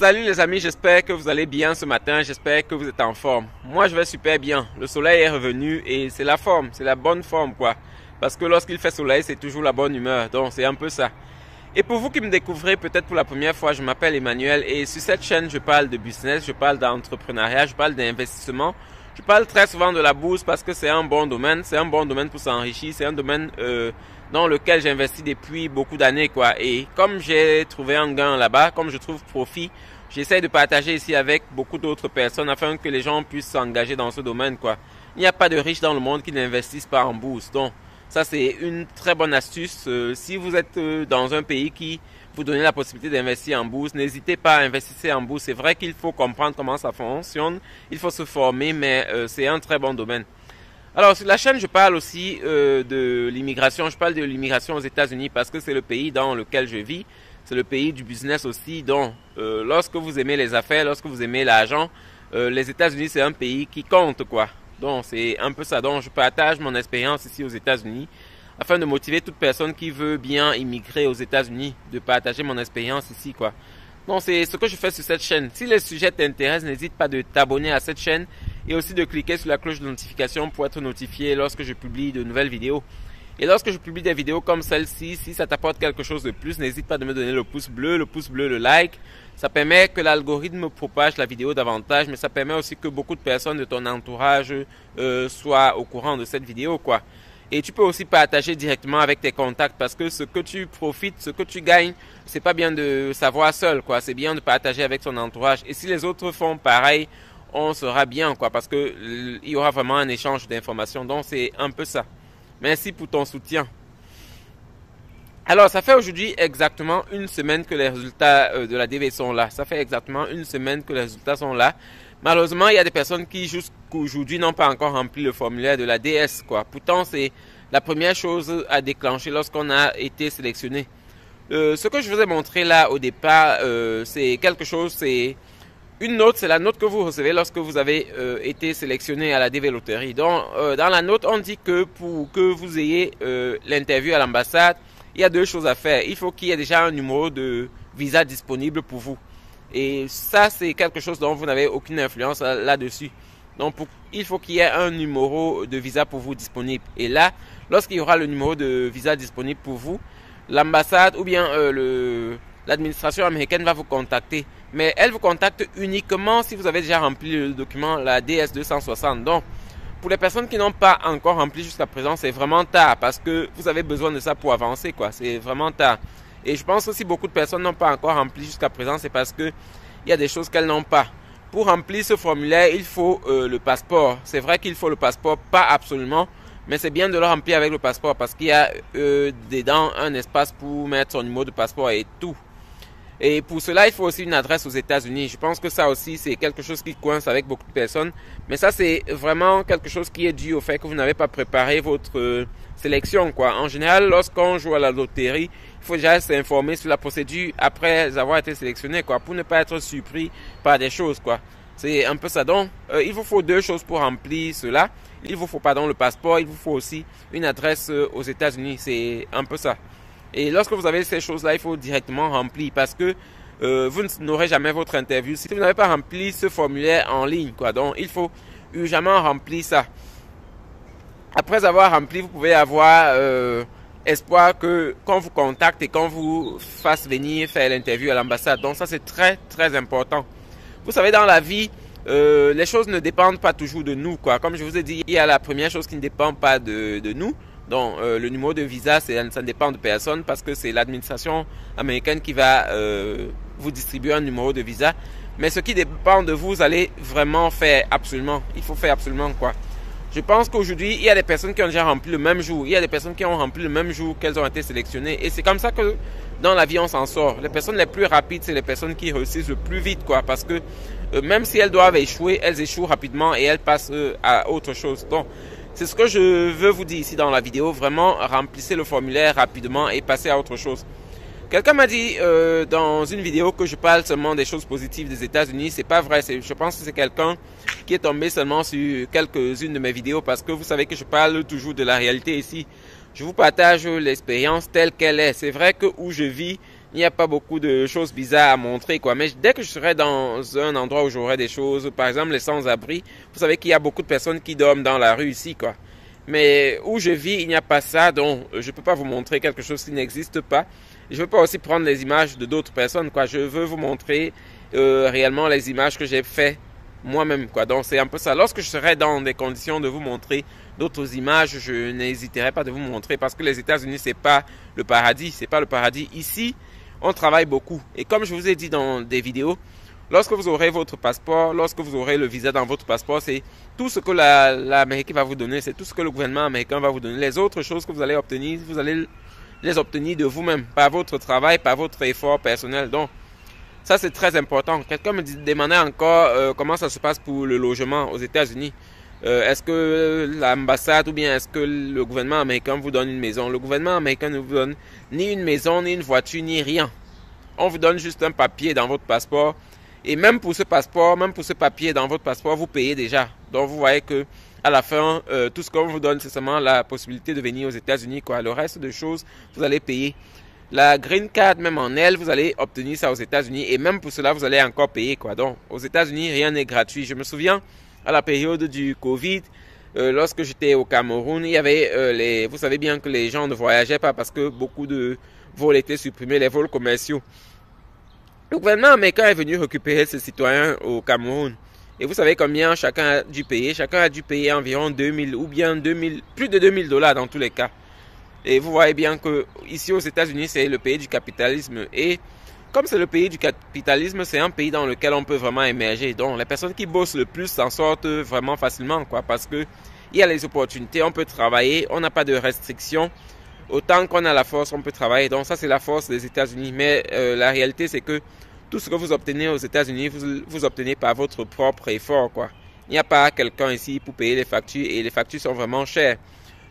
Salut les amis, j'espère que vous allez bien ce matin, j'espère que vous êtes en forme. Moi je vais super bien, le soleil est revenu et c'est la forme, c'est la bonne forme quoi. Parce que lorsqu'il fait soleil, c'est toujours la bonne humeur, donc c'est un peu ça. Et pour vous qui me découvrez peut-être pour la première fois, je m'appelle Emmanuel et sur cette chaîne je parle de business, je parle d'entrepreneuriat, je parle d'investissement. Je parle très souvent de la bourse parce que c'est un bon domaine pour s'enrichir, c'est un domaine dans lequel j'investis depuis beaucoup d'années quoi. Et comme j'ai trouvé un gain là-bas, comme je trouve profit, j'essaie de partager ici avec beaucoup d'autres personnes afin que les gens puissent s'engager dans ce domaine quoi. Il n'y a pas de riches dans le monde qui n'investissent pas en bourse. Donc ça c'est une très bonne astuce. Si vous êtes dans un pays qui vous donne la possibilité d'investir en bourse, n'hésitez pas à investir en bourse. C'est vrai qu'il faut comprendre comment ça fonctionne, il faut se former, mais c'est un très bon domaine. Alors sur la chaîne, je parle aussi de l'immigration. Je parle de l'immigration aux États-Unis parce que c'est le pays dans lequel je vis. C'est le pays du business aussi. Donc, lorsque vous aimez les affaires, lorsque vous aimez l'argent, les États-Unis c'est un pays qui compte quoi. Donc c'est un peu ça. Donc je partage mon expérience ici aux États-Unis afin de motiver toute personne qui veut bien immigrer aux États-Unis, de partager mon expérience ici quoi. Donc c'est ce que je fais sur cette chaîne. Si les sujets t'intéressent, n'hésite pas de t'abonner à cette chaîne et aussi de cliquer sur la cloche de notification pour être notifié lorsque je publie de nouvelles vidéos. Et lorsque je publie des vidéos comme celle-ci, si ça t'apporte quelque chose de plus, n'hésite pas de me donner le pouce bleu, le like. Ça permet que l'algorithme propage la vidéo davantage, mais ça permet aussi que beaucoup de personnes de ton entourage soient au courant de cette vidéo quoi. Et tu peux aussi partager directement avec tes contacts parce que ce que tu profites, ce que tu gagnes, c'est pas bien de savoir seul quoi. C'est bien de partager avec ton entourage. Et si les autres font pareil, on sera bien quoi parce que il y aura vraiment un échange d'informations. Donc c'est un peu ça. Merci pour ton soutien. Alors ça fait aujourd'hui exactement une semaine que les résultats de la DV sont là. Ça fait exactement une semaine que les résultats sont là. Malheureusement, il y a des personnes qui jusqu'aujourd'hui n'ont pas encore rempli le formulaire de la DS quoi. Pourtant, c'est la première chose à déclencher lorsqu'on a été sélectionné. Ce que je vous ai montré là au départ, c'est quelque chose, c'est une note, c'est la note que vous recevez lorsque vous avez été sélectionné à la DV Loterie. Donc, dans la note, on dit que pour que vous ayez l'interview à l'ambassade, il y a deux choses à faire. Il faut qu'il y ait déjà un numéro de visa disponible pour vous. Et ça, c'est quelque chose dont vous n'avez aucune influence là-dessus. Donc, il faut qu'il y ait un numéro de visa pour vous disponible. Et là, lorsqu'il y aura le numéro de visa disponible pour vous, l'ambassade ou bien l'administration américaine va vous contacter. Mais elle vous contacte uniquement si vous avez déjà rempli le document, la DS-260. Donc, pour les personnes qui n'ont pas encore rempli jusqu'à présent, c'est vraiment tard parce que vous avez besoin de ça pour avancer quoi. C'est vraiment tard. Et je pense que si beaucoup de personnes n'ont pas encore rempli jusqu'à présent, c'est parce que il y a des choses qu'elles n'ont pas. Pour remplir ce formulaire, il faut le passeport. C'est vrai qu'il faut le passeport, pas absolument, mais c'est bien de le remplir avec le passeport parce qu'il y a dedans un espace pour mettre son numéro de passeport et tout. Et pour cela, il faut aussi une adresse aux États-Unis. Je pense que ça aussi, c'est quelque chose qui coince avec beaucoup de personnes. Mais ça, c'est vraiment quelque chose qui est dû au fait que vous n'avez pas préparé votre sélection, quoi. En général, lorsqu'on joue à la loterie, il faut déjà s'informer sur la procédure après avoir été sélectionné, quoi, pour ne pas être surpris par des choses, quoi. C'est un peu ça. Donc, il vous faut deux choses pour remplir cela. Il vous faut, pardon, le passeport. Il vous faut aussi une adresse aux États-Unis. C'est un peu ça. Et lorsque vous avez ces choses-là, il faut directement remplir parce que vous n'aurez jamais votre interview si vous n'avez pas rempli ce formulaire en ligne, quoi. Donc, il faut urgemment remplir ça. Après avoir rempli, vous pouvez avoir espoir que qu'on vous contacte et qu'on vous fasse venir faire l'interview à l'ambassade. Donc, ça, c'est très, très important. Vous savez, dans la vie, les choses ne dépendent pas toujours de nous, quoi. Comme je vous ai dit, il y a la première chose qui ne dépend pas de nous. Donc, le numéro de visa, ça dépend de personne parce que c'est l'administration américaine qui va vous distribuer un numéro de visa. Mais ce qui dépend de vous, vous allez vraiment faire absolument. Il faut faire absolument quoi. Je pense qu'aujourd'hui, il y a des personnes qui ont déjà rempli le même jour. Il y a des personnes qui ont rempli le même jour qu'elles ont été sélectionnées. Et c'est comme ça que dans la vie, on s'en sort. Les personnes les plus rapides, c'est les personnes qui réussissent le plus vite, quoi. Parce que même si elles doivent échouer, elles échouent rapidement et elles passent à autre chose. Donc, c'est ce que je veux vous dire ici dans la vidéo. Vraiment, remplissez le formulaire rapidement et passez à autre chose. Quelqu'un m'a dit dans une vidéo que je parle seulement des choses positives des États-Unis. C'est pas vrai. Je pense que c'est quelqu'un qui est tombé seulement sur quelques-unes de mes vidéos parce que vous savez que je parle toujours de la réalité ici. Je vous partage l'expérience telle qu'elle est. C'est vrai que où je vis, il n'y a pas beaucoup de choses bizarres à montrer, quoi. Mais dès que je serai dans un endroit où j'aurai des choses, par exemple les sans-abri, vous savez qu'il y a beaucoup de personnes qui dorment dans la rue ici, quoi. Mais où je vis, il n'y a pas ça, donc je peux pas vous montrer quelque chose qui n'existe pas. Je veux pas aussi prendre les images de d'autres personnes, quoi. Je veux vous montrer réellement les images que j'ai fait moi-même, quoi. Donc c'est un peu ça. Lorsque je serai dans des conditions de vous montrer d'autres images, je n'hésiterai pas de vous montrer parce que les États-Unis, c'est pas le paradis, c'est pas le paradis. Ici, on travaille beaucoup. Et comme je vous ai dit dans des vidéos, lorsque vous aurez votre passeport, lorsque vous aurez le visa dans votre passeport, c'est tout ce que l'Amérique va vous donner, c'est tout ce que le gouvernement américain va vous donner. Les autres choses que vous allez obtenir, vous allez les obtenir de vous-même, par votre travail, par votre effort personnel. Donc, ça c'est très important. Quelqu'un me demandait encore comment ça se passe pour le logement aux États-Unis. Est-ce que l'ambassade ou bien est-ce que le gouvernement américain vous donne une maison? Le gouvernement américain ne vous donne ni une maison, ni une voiture, ni rien. On vous donne juste un papier dans votre passeport. Et même pour ce passeport, même pour ce papier dans votre passeport, vous payez déjà. Donc vous voyez que à la fin, tout ce qu'on vous donne, c'est seulement la possibilité de venir aux États-Unis, quoi. Le reste de choses, vous allez payer. La green card, même en elle, vous allez obtenir ça aux États-Unis. Et même pour cela, vous allez encore payer, quoi. Donc aux États-Unis, rien n'est gratuit. Je me souviens, à la période du Covid, lorsque j'étais au Cameroun, il y avait vous savez bien que les gens ne voyageaient pas parce que beaucoup de vols étaient supprimés, les vols commerciaux. Le gouvernement américain est venu récupérer ses citoyens au Cameroun. Et vous savez combien chacun a dû payer? Chacun a dû payer environ 2000 ou bien 2000, plus de 2000 dollars dans tous les cas. Et vous voyez bien que ici aux États-Unis, c'est le pays du capitalisme. Et comme c'est le pays du capitalisme, c'est un pays dans lequel on peut vraiment émerger. Donc les personnes qui bossent le plus s'en sortent vraiment facilement, quoi, parce que il y a les opportunités, on peut travailler, on n'a pas de restrictions. Autant qu'on a la force, on peut travailler. Donc ça, c'est la force des États-Unis. Mais la réalité, c'est que tout ce que vous obtenez aux États-Unis, vous obtenez par votre propre effort, quoi. Il n'y a pas quelqu'un ici pour payer les factures et les factures sont vraiment chères.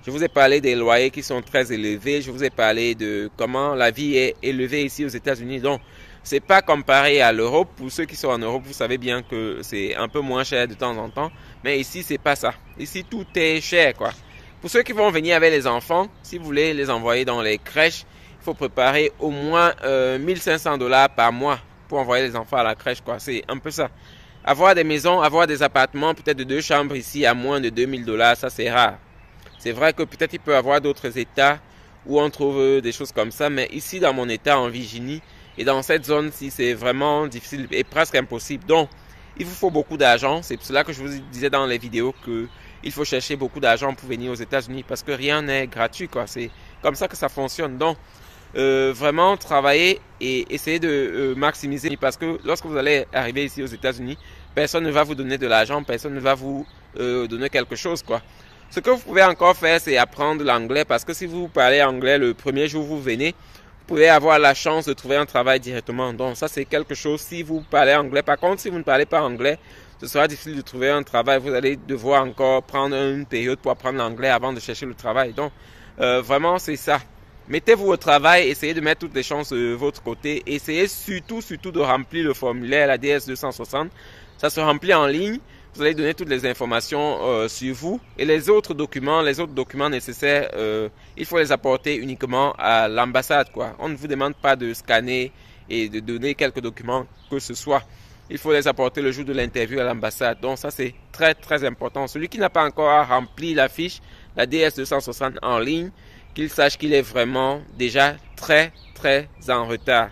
Je vous ai parlé des loyers qui sont très élevés. Je vous ai parlé de comment la vie est élevée ici aux États-Unis. Donc, c'est pas comparé à l'Europe. Pour ceux qui sont en Europe, vous savez bien que c'est un peu moins cher de temps en temps. Mais ici, c'est pas ça. Ici, tout est cher, quoi. Pour ceux qui vont venir avec les enfants, si vous voulez les envoyer dans les crèches, il faut préparer au moins 1500 dollars par mois pour envoyer les enfants à la crèche, quoi. C'est un peu ça. Avoir des maisons, avoir des appartements, peut-être de 2 chambres ici à moins de 2000 dollars, ça c'est rare. C'est vrai que peut-être il peut y avoir d'autres états où on trouve des choses comme ça, mais ici dans mon état en Virginie et dans cette zone-ci, c'est vraiment difficile et presque impossible. Donc, il vous faut beaucoup d'argent. C'est pour cela que je vous disais dans les vidéos que il faut chercher beaucoup d'argent pour venir aux États-Unis parce que rien n'est gratuit, quoi. C'est comme ça que ça fonctionne. Donc, vraiment travailler et essayer de maximiser parce que lorsque vous allez arriver ici aux États-Unis, personne ne va vous donner de l'argent, personne ne va vous donner quelque chose, quoi. Ce que vous pouvez encore faire, c'est apprendre l'anglais parce que si vous parlez anglais le premier jour où vous venez, vous pouvez avoir la chance de trouver un travail directement. Donc ça, c'est quelque chose si vous parlez anglais. Par contre, si vous ne parlez pas anglais, ce sera difficile de trouver un travail. Vous allez devoir encore prendre une période pour apprendre l'anglais avant de chercher le travail. Donc, vraiment, c'est ça. Mettez-vous au travail, essayez de mettre toutes les chances de votre côté. Essayez surtout de remplir le formulaire, la DS-260. Ça se remplit en ligne. Vous allez donner toutes les informations sur vous. Et les autres documents nécessaires, il faut les apporter uniquement à l'ambassade, quoi. On ne vous demande pas de scanner et de donner quelques documents que ce soit. Il faut les apporter le jour de l'interview à l'ambassade. Donc ça, c'est très, très important. Celui qui n'a pas encore rempli la fiche, la DS-260 en ligne, qu'il sache qu'il est vraiment déjà très, très en retard.